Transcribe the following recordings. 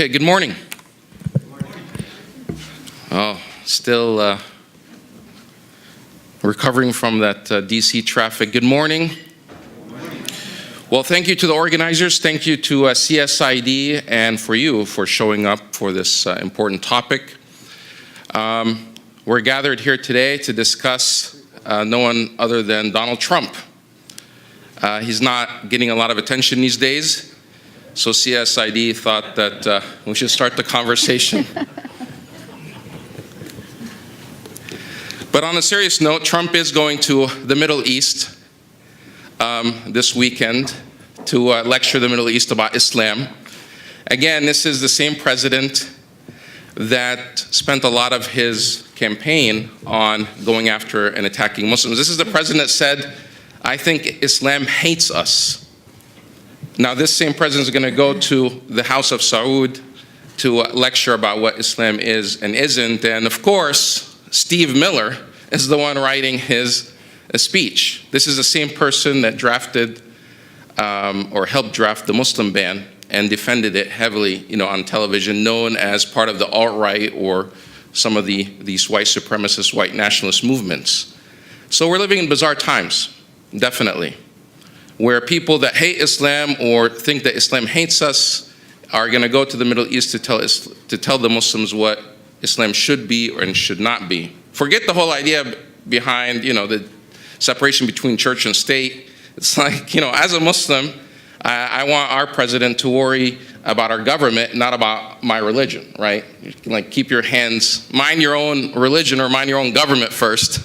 Okay, good morning. Oh, still recovering from that DC traffic. Good morning. Well, thank you to the organizers. Thank you to CSID and for you for showing up for this important topic. We're gathered here today to discuss no one other than Donald Trump. He's not getting a lot of attention these days. So CSID thought that we should start the conversation. But on a serious note, Trump is going to the Middle East this weekend to lecture the Middle East about Islam. Again, this is the same president that spent a lot of his campaign on going after and attacking Muslims. This is the president that said, "I think Islam hates us." Now, this same president is going to go to the House of Saud to lecture about what Islam is and isn't. And of course, Steve Miller is the one writing his speech. This is the same person that drafted or helped draft the Muslim ban and defended it heavily, on television, known as part of the alt-right or some of these white supremacist, white nationalist movements. So we're living in bizarre times, definitely, where people that hate Islam or think that Islam hates us are going to go to the Middle East to tell the Muslims what Islam should be and should not be. Forget the whole idea behind, the separation between church and state. It's like, as a Muslim, I want our president to worry about our government, not about my religion, right? Like, keep your hands, mind your own religion or mind your own government first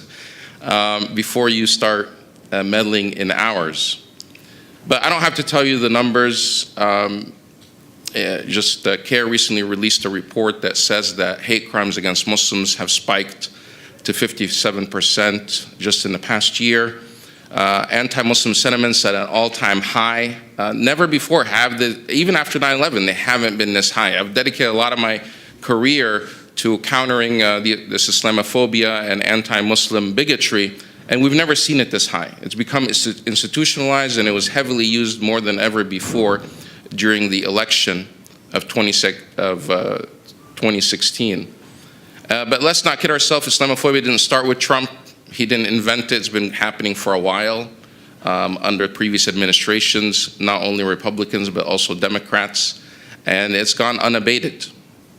before you start meddling in ours. But I don't have to tell you the numbers. CARE recently released a report that says that hate crimes against Muslims have spiked to 57% just in the past year. Anti-Muslim sentiments at an all-time high. Never before even after 9/11, they haven't been this high. I've dedicated a lot of my career to countering this Islamophobia and anti-Muslim bigotry, and we've never seen it this high. It's become institutionalized, and it was heavily used more than ever before during the election of 2016. But let's not kid ourselves. Islamophobia didn't start with Trump. He didn't invent it. It's been happening for a while under previous administrations, not only Republicans, but also Democrats. And it's gone unabated.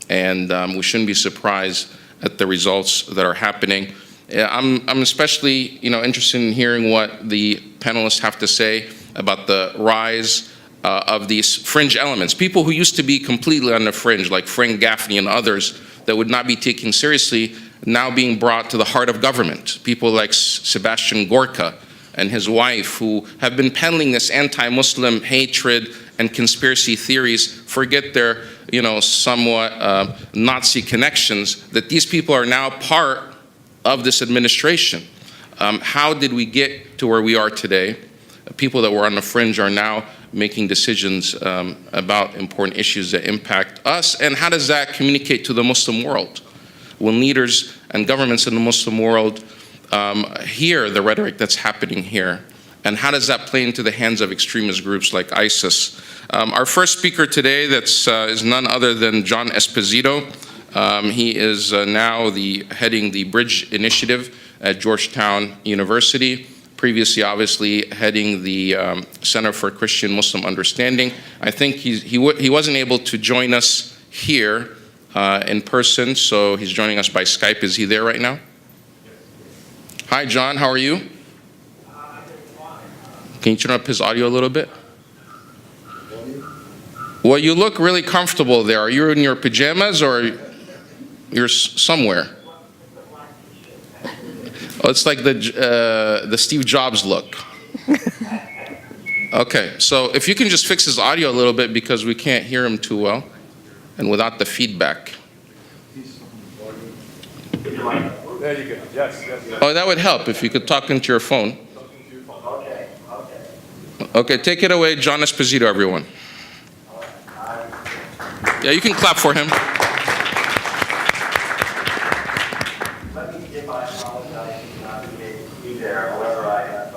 And we shouldn't be surprised at the results that are happening. I'm especially, interested in hearing what the panelists have to say about the rise of these fringe elements. People who used to be completely on the fringe, like Frank Gaffney and others, that would not be taken seriously, now being brought to the heart of government. People like Sebastian Gorka and his wife, who have been peddling this anti-Muslim hatred and conspiracy theories, forget their, somewhat Nazi connections, that these people are now part of this administration. How did we get to where we are today? People that were on the fringe are now making decisions about important issues that impact us, and how does that communicate to the Muslim world? When leaders and governments in the Muslim world hear the rhetoric that's happening here, and how does that play into the hands of extremist groups like ISIS? Our first speaker today is none other than John Esposito. He is now heading the Bridge Initiative at Georgetown University. Previously, obviously, heading the Center for Christian Muslim Understanding. I think he wasn't able to join us here in person, so he's joining us by Skype. Is he there right now? Hi, John. How are you? Can you turn up his audio a little bit? Well, you look really comfortable there. Are you in your pajamas or you're somewhere? Oh, it's like the Steve Jobs look. Okay, so if you can just fix his audio a little bit because we can't hear him too well and without the feedback. There you go. Yes. Oh, that would help if you could talk into your phone. Okay, take it away, John Esposito, everyone. Yeah, you can clap for him. Let me, if I apologize, not to make you there. However, I have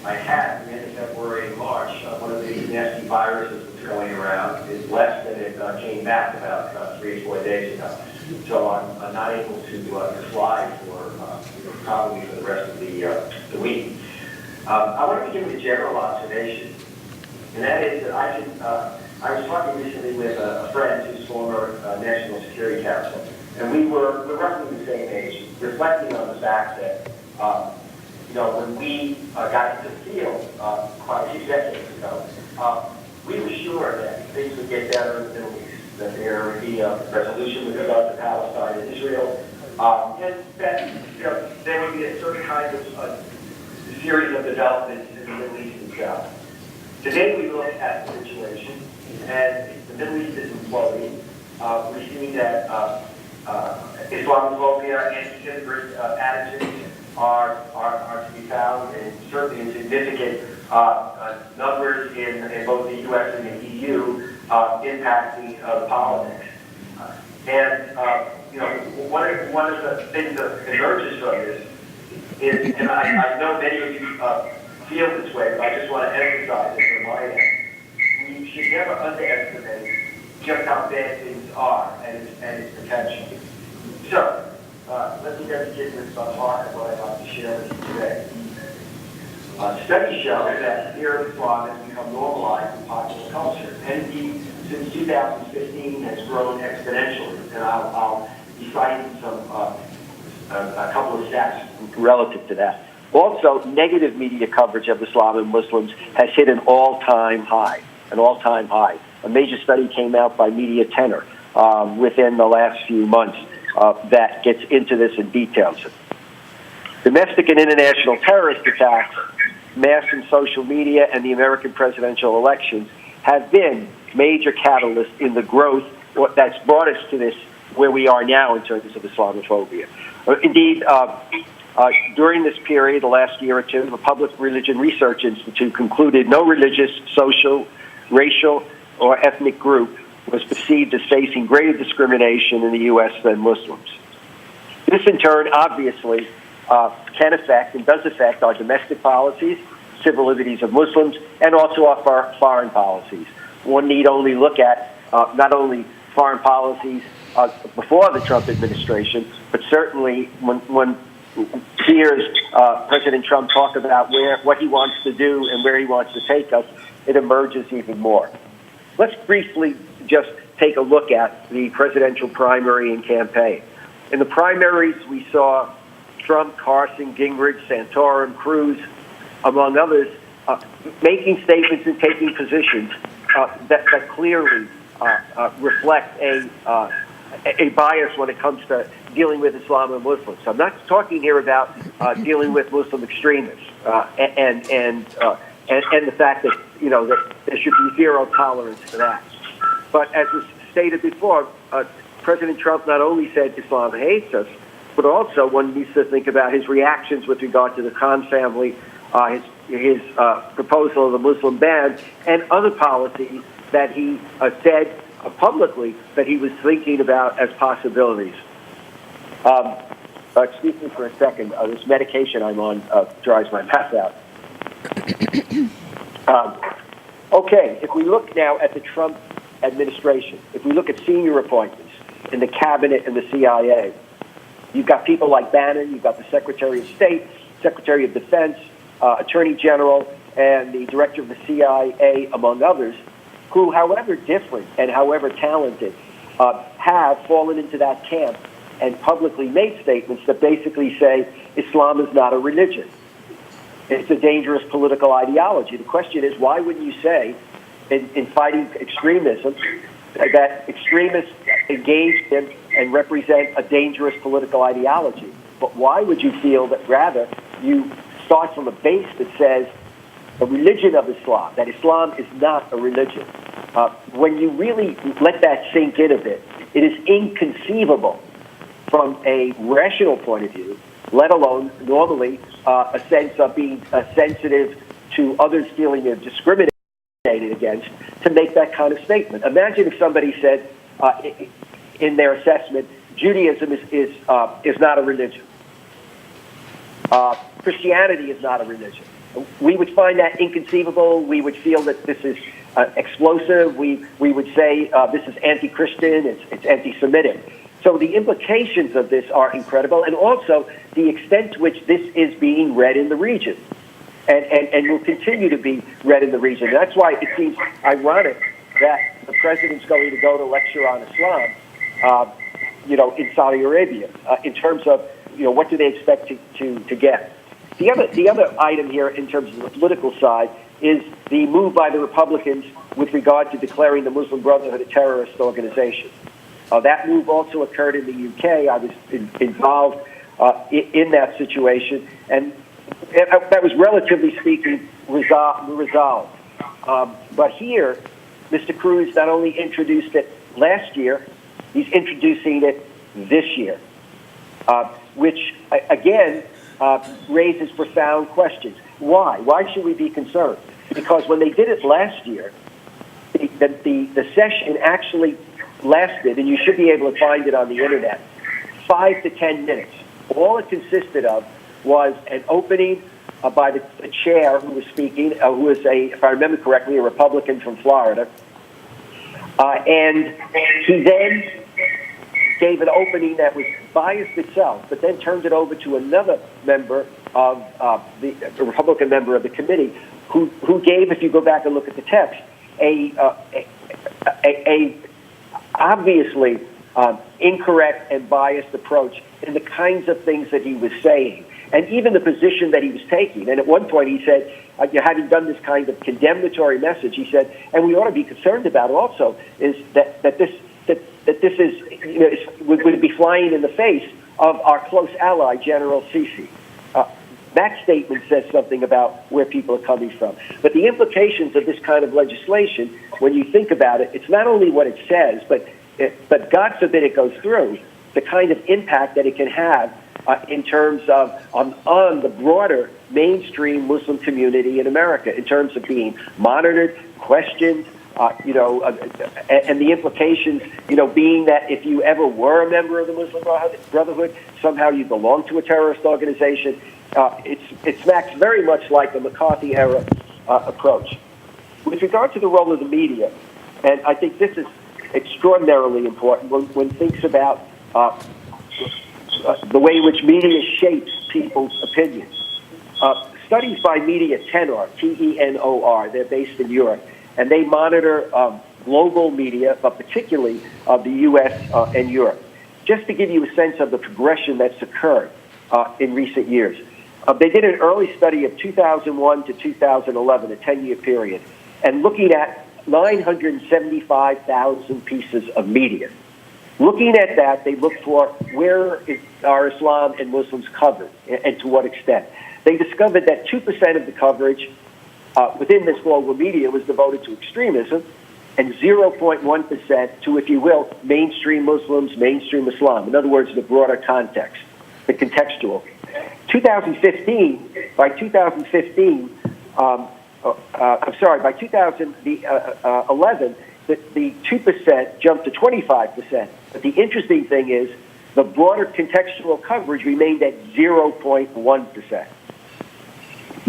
my hat had at the end of February and March, one of these nasty viruses that's going around is less than it came back about 3 or 4 days ago. So I'm not able to fly for probably for the rest of the week. I want to begin with a general observation, and that is that I was talking recently with a friend who's former National Security Counsel, and we're roughly the same age, reflecting on the fact that when we got into the field quite a few decades ago, we were sure that things would get better in the Middle East, that there would be a resolution with regard to Palestine and Israel, and that there would be a certain kind of series of developments in the Middle East itself. Today we look at the situation, and the Middle East is imploding. We're seeing that Islamophobia and anti-immigrant attitudes are to be found, and certainly in significant numbers in both the U.S. and the EU, impacting the politics. And one of the things that emerges from this is, and I know many of you feel this way, but I just want to emphasize it from my end. We should never underestimate just how bad things are and its potential. So, let me then begin with some part of what I'd like to share with you today. Studies show that fear of Islam has become normalized in popular culture, and indeed, since 2015 has grown exponentially. And I'll be citing a couple of stats relative to that. Also, negative media coverage of Islam and Muslims has hit an all-time high. A major study came out by Media Tenor within the last few months that gets into this and details it. Domestic and international terrorist attacks, mass and social media, and the American presidential elections have been major catalysts in the growth that's brought us to this, where we are now in terms of Islamophobia. Indeed, during this period, the last year or two, the Public Religion Research Institute concluded no religious, social, racial, or ethnic group was perceived as facing greater discrimination in the U.S. than Muslims. This, in turn, obviously can affect and does affect our domestic policies, civil liberties of Muslims, and also our foreign policies. One need only look at not only foreign policies before the Trump administration, but certainly when hears President Trump talk about what he wants to do and where he wants to take us, it emerges even more. Let's briefly just take a look at the presidential primary and campaign. In the primaries, we saw Trump, Carson, Gingrich, Santorum, Cruz, among others, making statements and taking positions that clearly reflect a bias when it comes to dealing with Islam and Muslims. I'm not talking here about dealing with Muslim extremists and the fact that that there should be zero tolerance for that. But as was stated before, President Trump not only said Islam hates us, but also one needs to think about his reactions with regard to the Khan family, his proposal of the Muslim ban, and other policies that he said publicly that he was thinking about as possibilities. Excuse me for a second. This medication I'm on dries my mouth out. Okay, if we look now at the Trump administration, if we look at senior appointments in the cabinet and the CIA, you've got people like Bannon, you've got the Secretary of State, Secretary of Defense, Attorney General, and the Director of the CIA, among others, who, however different and however talented, have fallen into that camp and publicly made statements that basically say Islam is not a religion. It's a dangerous political ideology. The question is, why wouldn't you say, in fighting extremism, that extremists engage in and represent a dangerous political ideology? But why would you feel that rather you start from a base that says a religion of Islam, that Islam is not a religion? When you really let that sink in a bit, it is inconceivable from a rational point of view, let alone normally a sense of being sensitive to others feeling they're discriminated against, to make that kind of statement. Imagine if somebody said in their assessment, Judaism is not a religion. Christianity is not a religion. We would find that inconceivable. We would feel that this is explosive. We would say this is anti-Christian, it's anti-Semitic. So the implications of this are incredible, and also the extent to which this is being read in the region, and will continue to be read in the region. That's why it seems ironic that the president's going to go to lecture on Islam, in Saudi Arabia, in terms of, what do they expect to get. The other item here in terms of the political side is the move by the Republicans with regard to declaring the Muslim Brotherhood a terrorist organization. That move also occurred in the UK. I was involved in that situation, and that was, relatively speaking, resolved. But here, Mr. Cruz not only introduced it last year, he's introducing it this year, which, again, raises profound questions. Why? Why should we be concerned? Because when they did it last year, the session actually lasted, and you should be able to find it on the internet, 5 to 10 minutes. All it consisted of was an opening by the chair who was speaking, who was, if I remember correctly, a Republican from Florida. And he then gave an opening that was biased itself, but then turned it over to another member of the Republican member of the committee, who gave, if you go back and look at the text, a obviously incorrect and biased approach in the kinds of things that he was saying, and even the position that he was taking. And at one point he said, having done this kind of condemnatory message, he said, and we ought to be concerned about also is that this is, would be flying in the face of our close ally, General Sisi. That statement says something about where people are coming from. But the implications of this kind of legislation, when you think about it, it's not only what it says, but God forbid it goes through, the kind of impact that it can have in terms of on the broader mainstream Muslim community in America, in terms of being monitored, questioned, and the implications, being that if you ever were a member of the Muslim Brotherhood, somehow you belong to a terrorist organization. It smacks very much like the McCarthy-era approach. With regard to the role of the media, and I think this is extraordinarily important when thinks about the way in which media shapes people's opinions. Studies by Media Tenor, Tenor, they're based in Europe, and they monitor global media, but particularly the U.S. And Europe. Just to give you a sense of the progression that's occurred in recent years. They did an early study of 2001 to 2011, a 10-year period, and looking at 975,000 pieces of media. Looking at that, they looked for where are Islam and Muslims covered, and to what extent. They discovered that 2% of the coverage within this global media was devoted to extremism, and 0.1% to, if you will, mainstream Muslims, mainstream Islam. In other words, the broader context, the contextual. By 2011, the 2% jumped to 25%. But the interesting thing is the broader contextual coverage remained at 0.1%.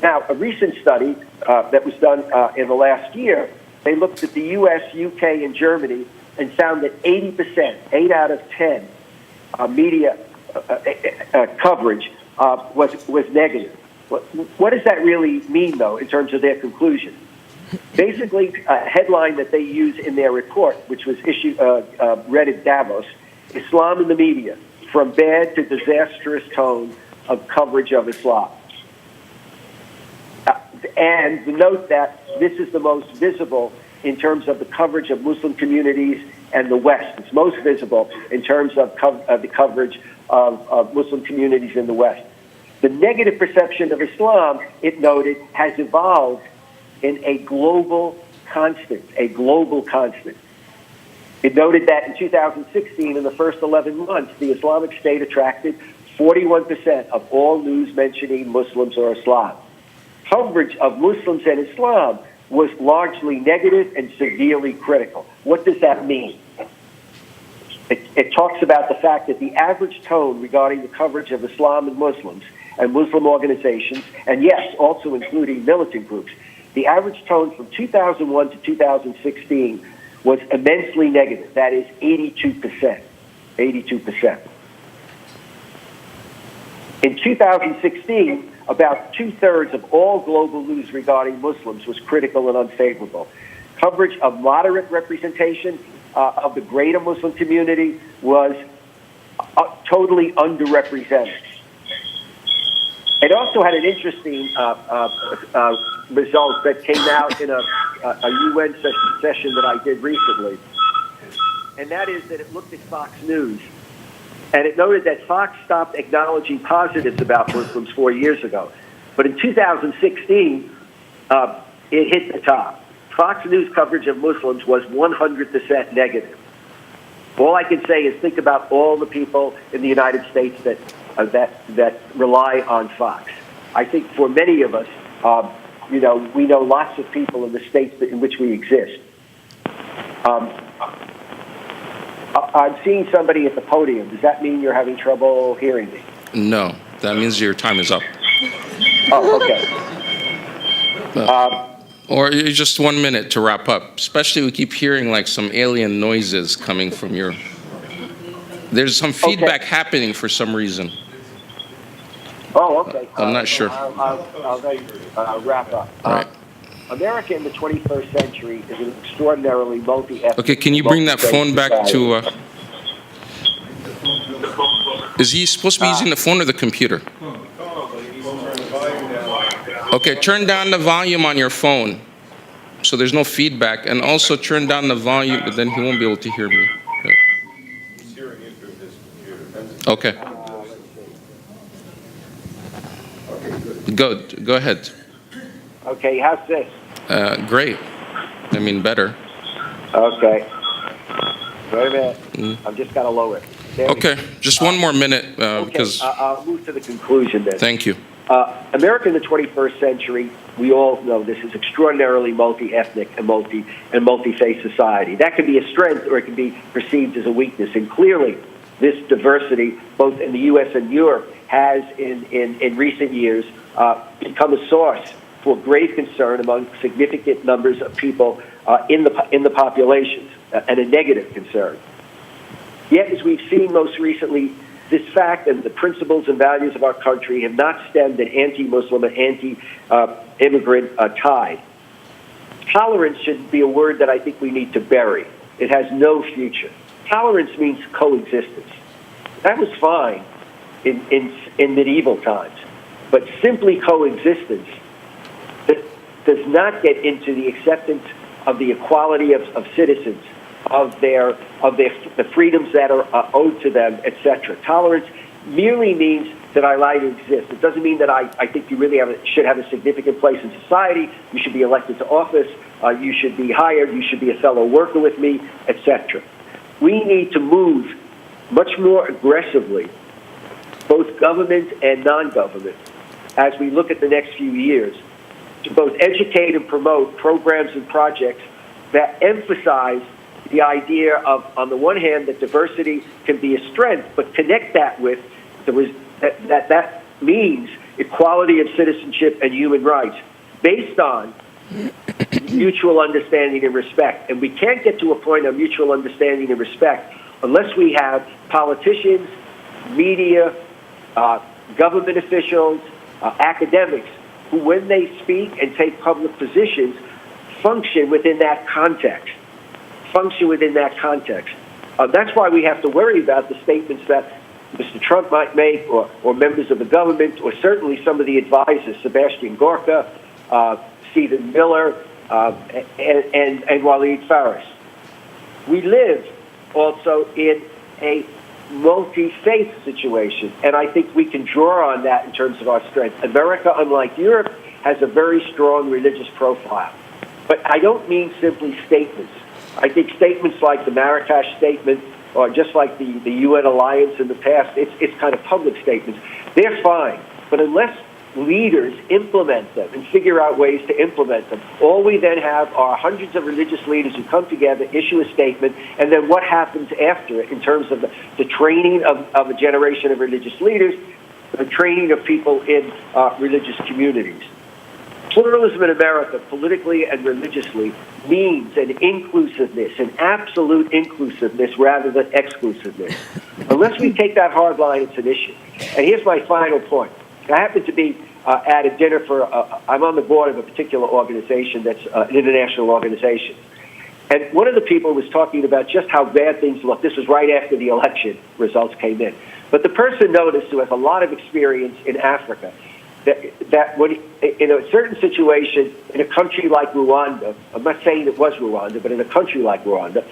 Now, a recent study that was done in the last year, they looked at the U.S., UK, and Germany and found that 80%, 8 out of 10 media coverage was negative. What does that really mean, though, in terms of their conclusion? Basically, a headline that they use in their report, which was read at Davos, Islam in the media, from bad to disastrous tone of coverage of Islam. And note that this is the most visible in terms of the coverage of Muslim communities and the West. It's most visible in terms of the coverage of Muslim communities in the West. The negative perception of Islam, it noted, has evolved in a global constant, It noted that in 2016, in the first 11 months, the Islamic State attracted 41% of all news mentioning Muslims or Islam. Coverage of Muslims and Islam was largely negative and severely critical. What does that mean? It talks about the fact that the average tone regarding the coverage of Islam and Muslims and Muslim organizations, and yes, also including militant groups. The average tone from 2001 to 2016 was immensely negative. That is 82%. 82%. In 2016, about two-thirds of all global news regarding Muslims was critical and unfavorable. Coverage of moderate representation of the greater Muslim community was totally underrepresented. It also had an interesting result that came out in a UN session that I did recently, and that is that it looked at Fox News, and it noted that Fox stopped acknowledging positives about Muslims 4 years ago. But in 2016, it hit the top. Fox News coverage of Muslims was 100% negative. All I can say is think about all the people in the United States that rely on Fox. I think for many of us, we know lots of people in the states in which we exist. I'm seeing somebody at the podium. Does that mean you're having trouble hearing me? No, that means your time is up. Oh, okay. Or just 1 minute to wrap up. Especially we keep hearing like some alien noises coming from your... There's some feedback happening for some reason. Oh, okay. I'm not sure. I'll wrap up. All right. America in the 21st century is an extraordinarily multi-ethnic... Okay, can you bring that phone back to... Is he supposed to be using the phone or the computer? Okay, turn down the volume on your phone so there's no feedback, and also turn down the volume, but then he won't be able to hear me. Okay. Go ahead. Okay, how's this? Great. I mean, better. Okay. Wait a minute. I've just got to lower it. Okay, just 1 more minute, because... I'll move to the conclusion then. Thank you. America in the 21st century, we all know this is extraordinarily multi-ethnic and multi-faith society. That can be a strength or it can be perceived as a weakness. And clearly, this diversity, both in the U.S. and Europe, has in recent years become a source for grave concern among significant numbers of people in the populations, and a negative concern. Yet, as we've seen most recently, this fact and the principles and values of our country have not stemmed an anti-Muslim and anti-immigrant tide. Tolerance should be a word that I think we need to bury. It has no future. Tolerance means coexistence. That was fine in medieval times, but simply coexistence does not get into the acceptance of the equality of citizens, of the freedoms that are owed to them, etc. Tolerance merely means that I like to exist. It doesn't mean that I think you really should have a significant place in society. You should be elected to office. You should be hired. You should be a fellow worker with me, etc. We need to move much more aggressively, both government and non-government, as we look at the next few years, to both educate and promote programs and projects that emphasize the idea of, on the one hand, that diversity can be a strength, but connect that with that means equality of citizenship and human rights based on mutual understanding and respect. And we can't get to a point of mutual understanding and respect unless we have politicians, media, government officials, academics, who, when they speak and take public positions, function within that context. That's why we have to worry about the statements that Mr. Trump might make, or members of the government, or certainly some of the advisors, Sebastian Gorka, Stephen Miller, and Waleed Faris. We live also in a multi-faith situation, and I think we can draw on that in terms of our strength. America, unlike Europe, has a very strong religious profile. But I don't mean simply statements. I think statements like the Marrakesh Statement, or just like the UN alliance in the past, it's kind of public statements. They're fine. But unless leaders implement them and figure out ways to implement them, all we then have are hundreds of religious leaders who come together, issue a statement, and then what happens after it in terms of the training of a generation of religious leaders the training of people in religious communities. Pluralism in America, politically and religiously, means an inclusiveness, an absolute inclusiveness rather than exclusiveness. Unless we take that hard line, it's an issue. And here's my final point. I happen to be at a dinner for, I'm on the board of a particular organization that's an international organization. And one of the people was talking about just how bad things look. This was right after the election results came in. But the person noticed, who has a lot of experience in Africa, that when in a certain situation in a country like Rwanda, I'm not saying it was Rwanda, but in a country like Rwanda,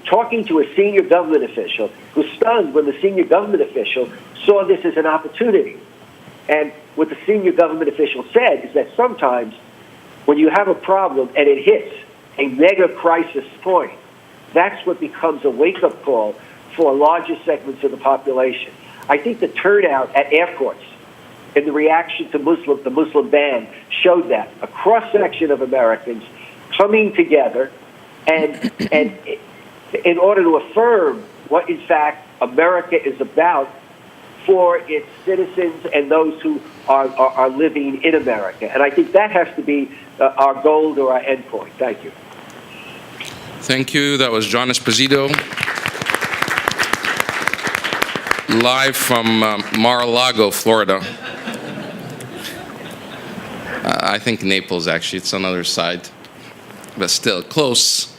talking to a senior government official was stunned when the senior government official saw this as an opportunity. And what the senior government official said is that sometimes when you have a problem and it hits a mega crisis point, that's what becomes a wake-up call for larger segments of the population. I think the turnout at airports and the reaction to the Muslim ban showed that. A cross-section of Americans coming together and in order to affirm what, in fact, America is about for its citizens and those who are living in America. And I think that has to be our goal or our end point. Thank you. Thank you. That was John Esposito, live from Mar-a-Lago, Florida. I think Naples, actually. It's on the other side, but still close.